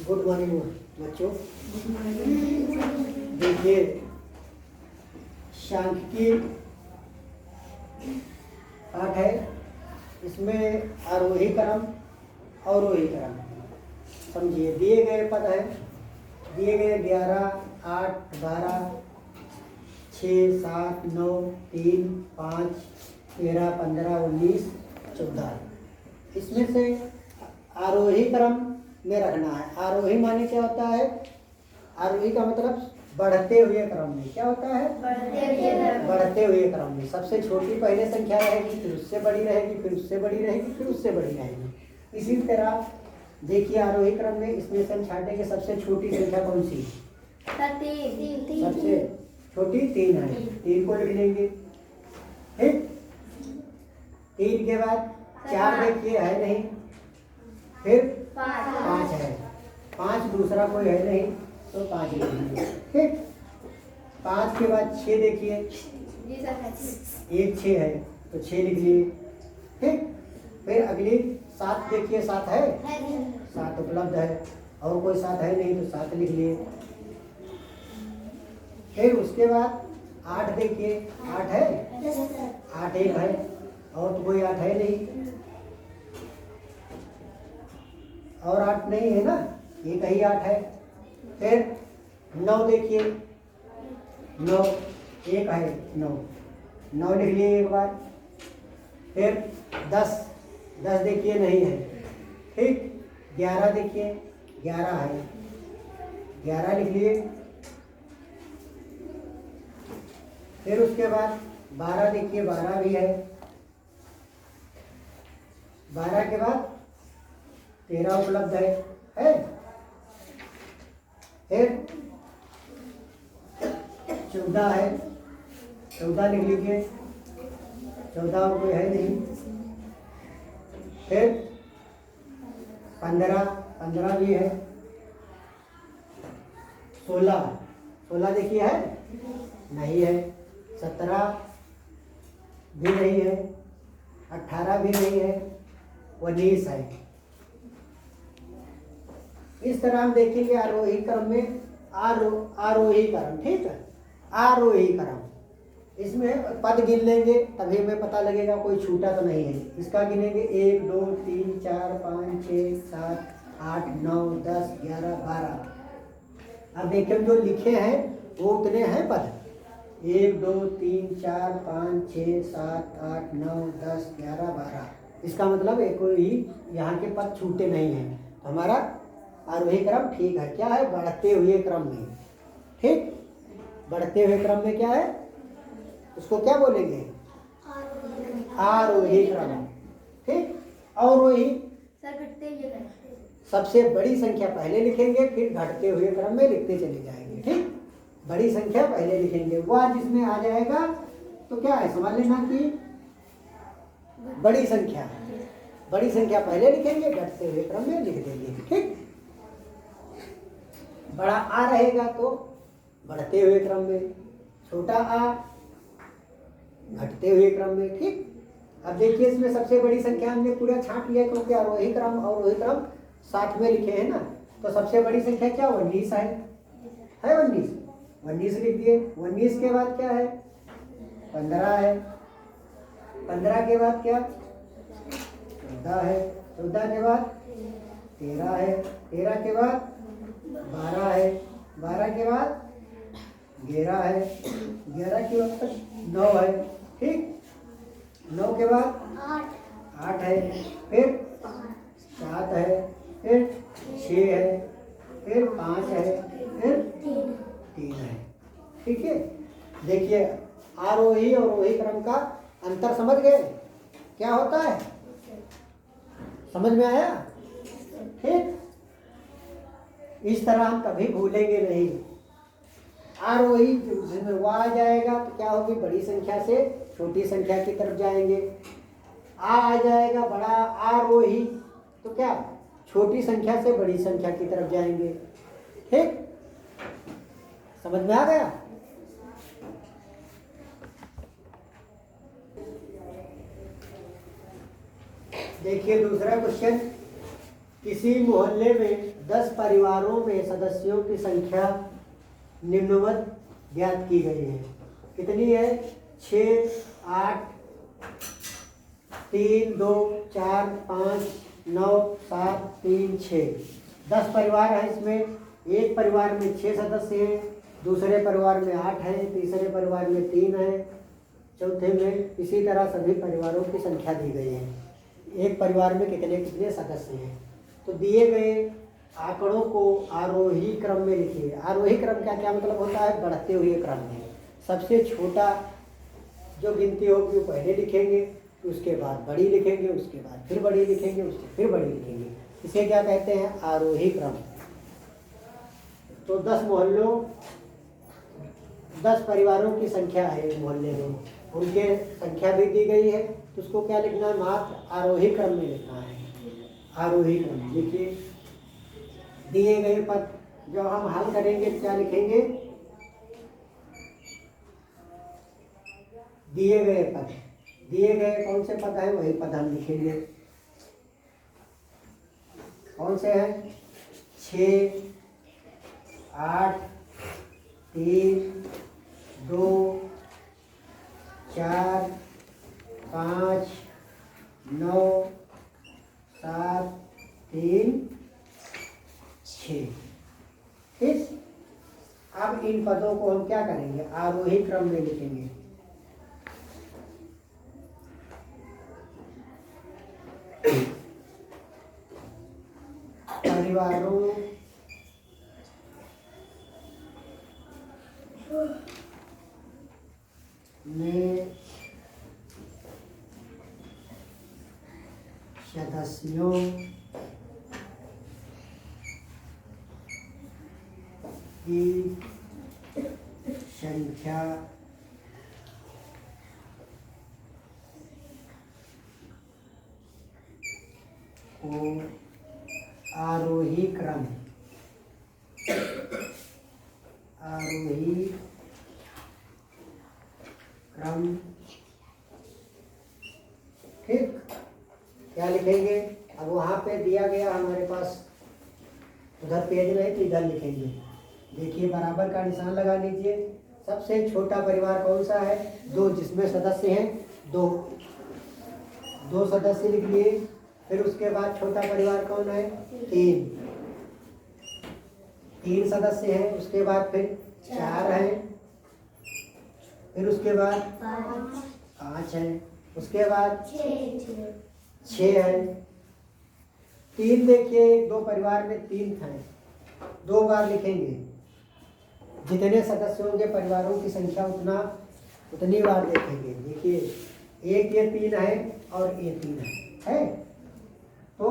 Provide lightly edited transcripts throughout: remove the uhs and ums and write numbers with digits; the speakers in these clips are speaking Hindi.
गुड मॉर्निंग बच्चों। देखिए सांख्यिकी पाठ है, इसमें आरोही क्रम अवरोही क्रम। समझिए, दिए गए पद है, दिए गए 11, 8, 12, 6, 7, 9, 3, 5, 13, 15, 19, 14। इसमें से आरोही क्रम में रखना है। आरोही माने क्या होता है? आरोही का मतलब बढ़ते हुए क्रम में। क्या होता है? बढ़ते हुए क्रम में। सबसे छोटी पहले संख्या रहेगी, फिर उससे बड़ी रहेगी, फिर उससे बड़ी रहेगी, फिर उससे बड़ी रहेगी। इसी तरह देखिए आरोही क्रम में इसमें से हम छाटेंगे सबसे छोटी संख्या कौन सी? सबसे छोटी 3 है। 3 को लिख लेंगे। ठीक, 3 के बाद 4 देखिए है नहीं, फिर 5 है। 5 दूसरा कोई है नहीं तो 5 लिख लेंगे। ठीक, 5 के बाद 6 देखिए, एक 6 है तो 6 लिख लिए। ठीक, फिर अगली 7 देखिए, 7 है, 7 उपलब्ध है, और कोई 7 है नहीं तो 7 लिख लिए। फिर उसके बाद 8 देखिए, 8 है, 8 एक है, और तो कोई 8 है नहीं, और 8 नहीं है ना, एक ही 8 है। फिर 9 देखिए, 9 एक है, 9 लिख लिए एक बार। फिर 10 देखिए नहीं है। ठीक, 11 देखिए, 11 है, 11 लिख लिए। फिर उसके बाद 12 देखिए, 12 भी है, 12 के बाद 13 उपलब्ध है। फिर 14 है, 14 लिख लीजिए, 14 और कोई है नहीं। फिर 15 भी है। 16 देखिए है नहीं है। 17 भी नहीं है, 18 भी नहीं है, 19 है। इस तरह हम देखेंगे आरोही क्रम में आरोही क्रम। ठीक है, आरोही क्रम। इसमें पद गिन लेंगे तभी हमें पता लगेगा कोई छूटा तो नहीं है। इसका गिनेंगे 1, 2, 3, 4, 5, 6, 7, 8, 9, 10, 11, 12। अब देखिए जो लिखे हैं वो उतने हैं पद। 1, 2, 3, 4, 5, 6, 7, 8, 9, 10, 11, 12। इसका मतलब एक कोई यहाँ के पद छूटे नहीं हैं। हमारा आरोही क्रम ठीक है। क्या है? बढ़ते हुए क्रम में। ठीक, बढ़ते हुए क्रम में क्या है, उसको क्या बोलेंगे? आरोही क्रम। ठीक, अवरोही सबसे बड़ी संख्या पहले लिखेंगे, फिर घटते हुए क्रम में लिखते चले जाएंगे। ठीक, बड़ी संख्या पहले लिखेंगे, वह जिसमें आ जाएगा तो क्या है, समझ लेना कि बड़ी संख्या पहले लिखेंगे, घटते हुए क्रम में लिख देंगे। ठीक, बड़ा आ रहेगा तो बढ़ते हुए क्रम में, छोटा आ घटते हुए क्रम में। ठीक, अब देखिए इसमें सबसे बड़ी संख्या हमने पूरा छांट लिया क्योंकि आरोही क्रम और अवरोही क्रम साथ में लिखे हैं ना। तो सबसे बड़ी संख्या क्या? 19 है 19 लिख दिए। 19 के बाद क्या है? 15 है। 15 के बाद क्या? 14 है। 14 के बाद 13 है। 13 के बाद 12 है। 12 के बाद 11 है। 11 के बाद 9 है। ठीक, 9 के बाद 8 है, फिर 7 है, फिर 6 है, फिर 5 है, फिर 3 है। ठीक है, देखिए आरोही और अवरोही क्रम का अंतर समझ गए क्या होता है? समझ में आया? ठीक, इस तरह हम कभी भूलेंगे नहीं। आरोही जिसमें वो आ जाएगा तो क्या होगी, बड़ी संख्या से छोटी संख्या की तरफ जाएंगे। आ जाएगा बड़ा आरोही तो क्या, छोटी संख्या से बड़ी संख्या की तरफ जाएंगे। ठीक, समझ में आ गया? देखिए दूसरा क्वेश्चन, किसी मोहल्ले में 10 परिवारों में सदस्यों की संख्या निम्नवत ज्ञात की गई है। कितनी है? 6, 8, 3, 2, 4, 5, 9, 7, 3, 6। 10 परिवार हैं इसमें। एक परिवार में 6 सदस्य हैं, दूसरे परिवार में 8 हैं, तीसरे परिवार में 3 हैं, चौथे में इसी तरह सभी परिवारों की संख्या दी गई है। एक परिवार में कितने कितने सदस्य हैं। तो दिए गए आंकड़ों को आरोही क्रम में लिखिए। आरोही क्रम का क्या मतलब होता है? बढ़ते हुए क्रम में। सबसे छोटा जो गिनती होगी वो पहले लिखेंगे, उसके बाद बड़ी लिखेंगे, उसके बाद फिर बड़ी लिखेंगे, उसके फिर बड़ी लिखेंगे। इसे क्या कहते हैं? आरोही क्रम। तो 10 मोहल्लों 10 परिवारों की संख्या है मोहल्ले में, उनके संख्या भी दी गई है। तो उसको क्या लिखना है? मात्र आरोही क्रम में लिखना है। आरोही क्रम लिखिए। दिए गए पद जब हम हल करेंगे क्या लिखेंगे? दिए गए पद, दिए गए कौन से पद हैं वही पद हम लिखेंगे। कौन से हैं? 6, 8, 3, 2, 4, 5, 9, 7, 3, 6। ठीक। अब इन पदों को हम क्या करेंगे? आरोही क्रम में लिखेंगे। परिवारों में सदस्यों की संख्या को आरोही क्रम ठीक क्या लिखेंगे? अब वहाँ पे दिया गया हमारे पास, उधर पेज नहीं तो इधर लिखेंगे। देखिए बराबर का निशान लगा लीजिए। सबसे छोटा परिवार कौन सा है? 2, जिसमें सदस्य हैं 2 सदस्य लिख लिए। फिर उसके बाद छोटा परिवार कौन है? 3 सदस्य हैं। उसके बाद फिर 4 हैं, फिर उसके बाद 5 हैं, उसके बाद 6 हैं। 3 देखिए, 2 परिवार में 3 हैं, 2 बार लिखेंगे। जितने सदस्य होंगे परिवारों की संख्या उतनी बार देखेंगे। देखिए एक ये 3 है और ये 3 है तो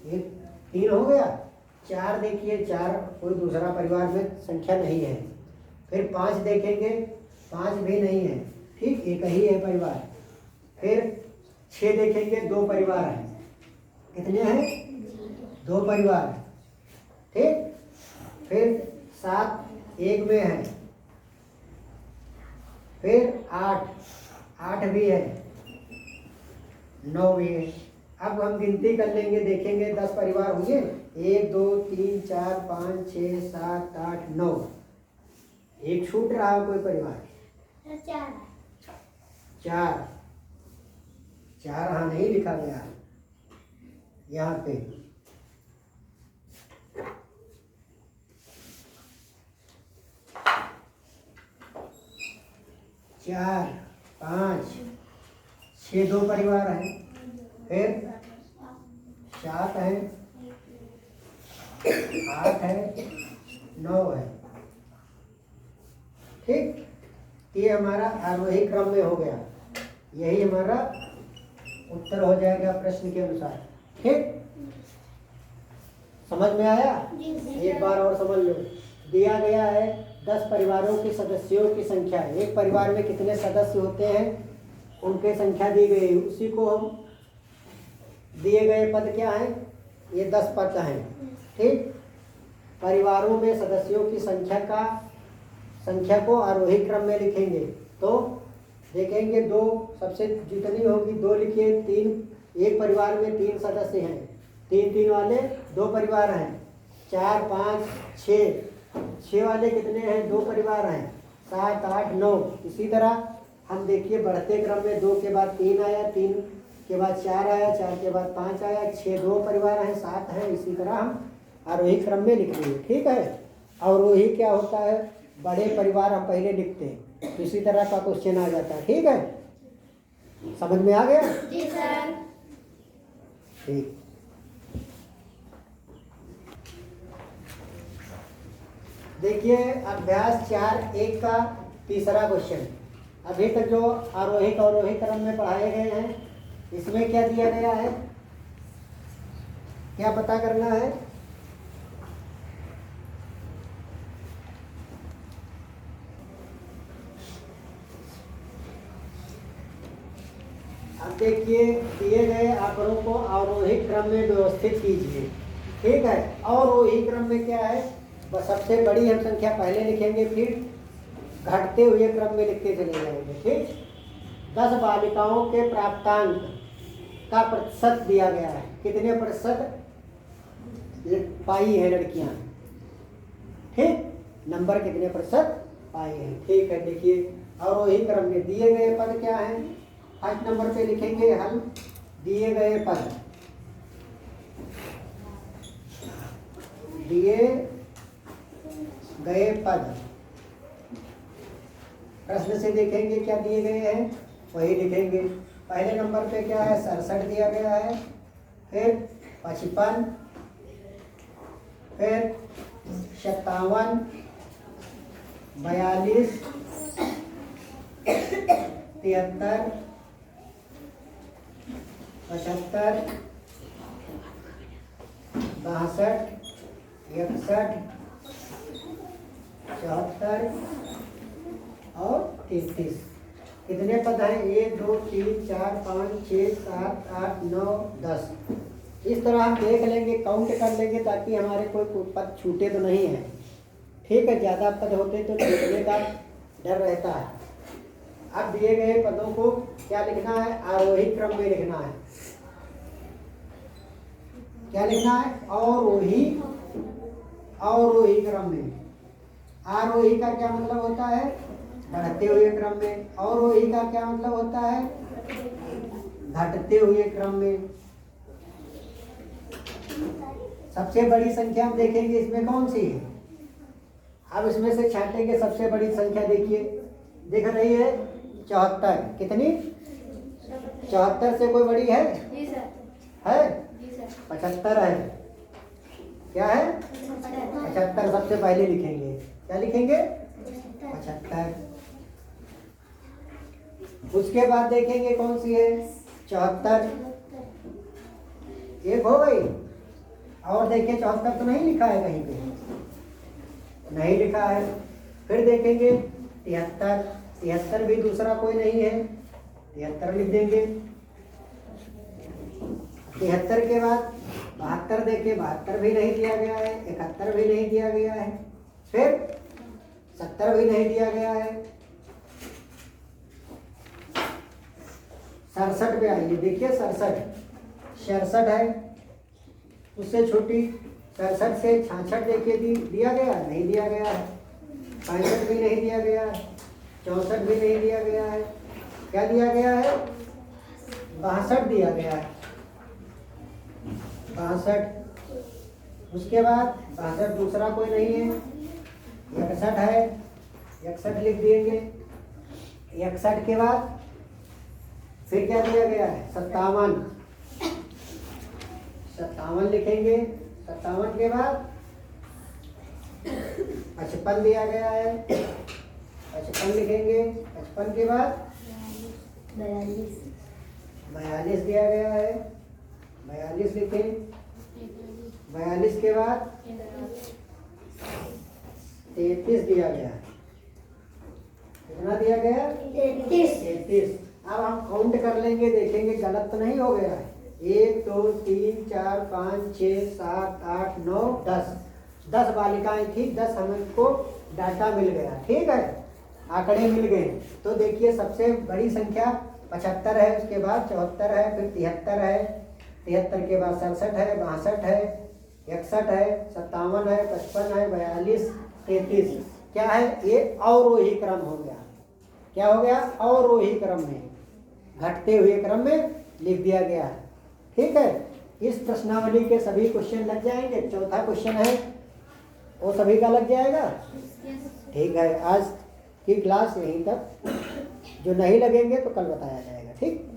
ये 3 हो गया। 4 देखिए, 4 कोई दूसरा परिवार में संख्या नहीं है। फिर 5 देखेंगे, 5 भी नहीं है, ठीक, एक ही है परिवार। फिर 6 देखेंगे, 2 परिवार हैं। कितने हैं? 2 परिवार, ठीक। फिर 7 एक में है। फिर 8 भी है, 9 भी है। अब हम गिनती कर लेंगे, देखेंगे 10 परिवार होंगे। 1, 2, 3, 4, 5, 6, 7, 8, 9। एक छूट रहा है कोई परिवार? 4 हाँ नहीं लिखा गया यहाँ पे। 4, 5, 6 2 परिवार हैं। फिर 7 है, 8 है, 9 है, ठीक। ये हमारा आरोही क्रम में हो गया। यही हमारा उत्तर हो जाएगा प्रश्न के अनुसार, ठीक। समझ में आया? एक बार और समझ लो। दिया गया है 10 परिवारों के सदस्यों की संख्या। एक परिवार में कितने सदस्य होते हैं उनकी संख्या दी गई है। उसी को हम, दिए गए पद क्या हैं? ये 10 पद हैं, ठीक। परिवारों में सदस्यों की संख्या को आरोही क्रम में लिखेंगे। तो देखेंगे 2 सबसे जितनी होगी 2 लिखिए। 3 एक परिवार में 3 सदस्य हैं, 3 3 वाले 2 परिवार हैं। 4 5 6, 6 वाले कितने हैं? 2 परिवार हैं, 7 8 9। इसी तरह हम देखिए बढ़ते क्रम में 2 के बाद 3 आया, 3 के बाद 4 आया, 4 के बाद 5 आया, 6 2 परिवार हैं, 7 है। इसी तरह हम आरोही क्रम में लिख लेंगे, ठीक है। अवरोही क्या होता है? बड़े परिवार हम पहले लिखते हैं, तो इसी तरह का क्वेश्चन आ जाता है, ठीक है। समझ में आ गया? जी सर। ठीक। देखिए अभ्यास 4.1 का तीसरा क्वेश्चन। अभी तक जो आरोहिक अवरोही क्रम में पढ़ाए गए हैं, इसमें क्या दिया गया है, क्या पता करना है? अब देखिए दिए गए आंकड़ों को अवरोही क्रम में व्यवस्थित कीजिए, ठीक है। अवरोही क्रम में क्या है? बस सबसे बड़ी हम संख्या पहले लिखेंगे, फिर घटते हुए क्रम में लिखते चले जाएंगे, ठीक। 10 बालिकाओं के प्राप्तांक का प्रतिशत दिया गया है, कितने प्रतिशत पाई है लड़कियां, ठीक। नंबर कितने प्रतिशत पाई है, ठीक है। देखिए अवरोही क्रम में दिए गए पद क्या है? फर्स्ट नंबर पे लिखेंगे हम दिए गए पद, दिए गए पद। प्रश्न से देखेंगे क्या दिए गए हैं, वही लिखेंगे। पहले नंबर पे क्या है? 67 दिया गया है, फिर 55, फिर 57, 42, 73, 75, 62, 61, 74 और 33। कितने पद हैं? 1 2 3 4 5 6 7 8 9 10। इस तरह हम देख लेंगे, काउंट कर लेंगे, ताकि हमारे कोई पद छूटे तो नहीं है, ठीक है। ज़्यादा पद होते तो छूटने का डर रहता है। अब दिए गए पदों को क्या लिखना है? आरोही क्रम में लिखना है। क्या लिखना है? अवरोही, अवरोही क्रम में। आरोही का क्या मतलब होता है? बढ़ते हुए क्रम में। अवरोही का क्या मतलब होता है? घटते हुए क्रम में। सबसे बड़ी संख्या हम देखेंगे इसमें कौन सी है। अब इसमें से छांटेंगे सबसे बड़ी संख्या। देखिए दिख रही है 74। कितनी? 74 से कोई बड़ी है? जी सर। है? जी सर। 75 है। क्या है? 75 सबसे पहले लिखेंगे। क्या लिखेंगे? 75। उसके बाद देखेंगे कौन सी है? 74। एक हो गई। और देखिए 74 तो नहीं लिखा है कहीं पे, नहीं लिखा है। फिर देखेंगे 73। 73 भी दूसरा कोई नहीं है, 73 लिख देंगे। 73 के बाद 72 देखिए, 72 भी नहीं दिया गया है। 71 भी नहीं दिया गया है। फिर 70 भी नहीं दिया गया है। 67 पे आइए, देखिए 67 है, उससे छोटी। 67 से 66 देखिए दिया गया, नहीं दिया गया है। 65 भी नहीं दिया गया है। 64 भी नहीं दिया गया है। क्या दिया गया है? 62 दिया गया है। 62। उसके बाद 62 दूसरा कोई नहीं है। 61 है, 61 लिख देंगे। 61 के बाद फिर क्या दिया गया है? 57। 57 लिखेंगे। 57 के बाद 55 दिया गया है। 55 लिखेंगे। 55 के बाद 42 दिया गया है। 42 लिखें। 42 के बाद 33 दिया गया है। कितना दिया गया? 33। अब हम काउंट कर लेंगे, देखेंगे गलत तो नहीं हो गया है। 1 2 3 4 5 6 7 8 9 10। 10 बालिकाएं थी, 10 हमको डाटा मिल गया, ठीक है, आंकड़े मिल गए। तो देखिए सबसे बड़ी संख्या 75 है, उसके बाद 74 है, फिर 73 है, 73 के बाद 67 है, 62 है, 61 है, 57 है, 55 है, 42, 33। क्या है ये? अवरोही क्रम हो गया। क्या हो गया? अवरोही क्रम में, घटते हुए क्रम में लिख दिया गया है। ठीक है, इस प्रश्नावली के सभी क्वेश्चन लग जाएंगे। चौथा क्वेश्चन है वो सभी का लग जाएगा। ठीक है, आज की क्लास यहीं तक। जो नहीं लगेंगे तो कल बताया जाएगा। ठीक।